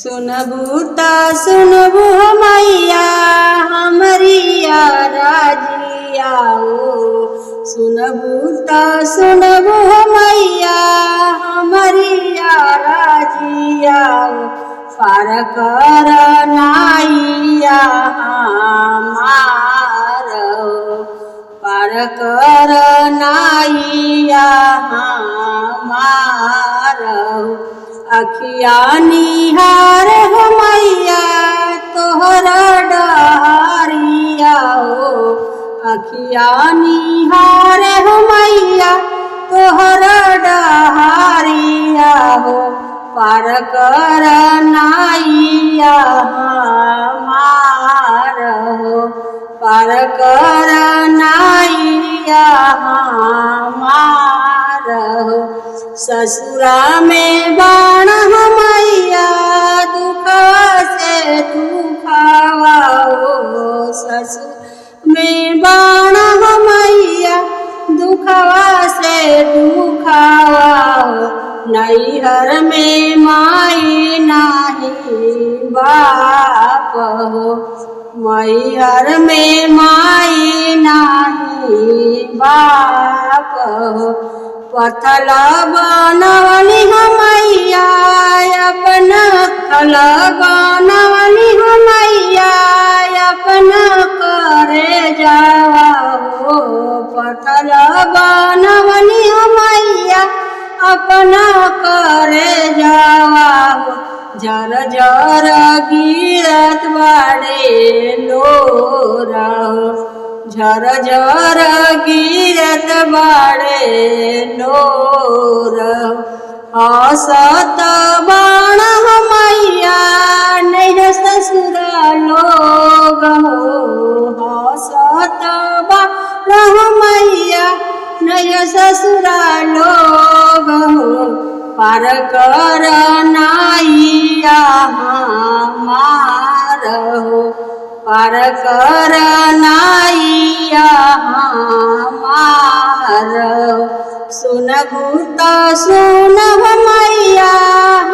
सुनबू ता सुनबू मैया हमरिया राजिया ओ। सुनबू ता सुनबू मैया हमरिया राजिया ओ। पार कर नाइया हमार ओ। पार कर नाइया हमार ओ। अखिया निहार हो मैया तोहरा डहरिया हो। अखिया निहार हो मैया तोहरा डहरिया हो। पार कर नाइया हमार हो। पार कर नाइया हमार हो। ससुरा में बाण मैया दुखवा से दुखवा हो। ससुर में बाण मैया दुखवा से दुखवा हो। नैहर में माई नाही बाप हो। मैहर में माई नाही बाप हो। पथल बनवली मैया अपना थल बनवली मैया अपना करे जावा हो। पथल बनवली मैया अपना करे जावा हो। झर झर गिरत बाड़े लोरा हो। झर झर गिरत बाड़े लोर। हसत बाण मैया नहीं ससुरा लोग हो। हसत बाण मैया नहीं ससुरा लोग हो। पार कर नाइया हमार हो। पार कर नाइया हमार हो। सुनबू ता सुनब मैया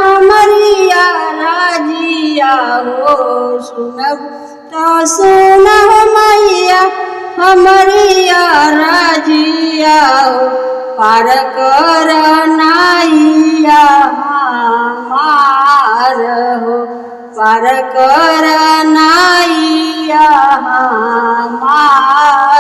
हमरिया राजिया हो। सुनबू ता सुनब मैया हमरिया राजिया हो। पार कर नाइया हमार हो। पार कर नाइया हमार।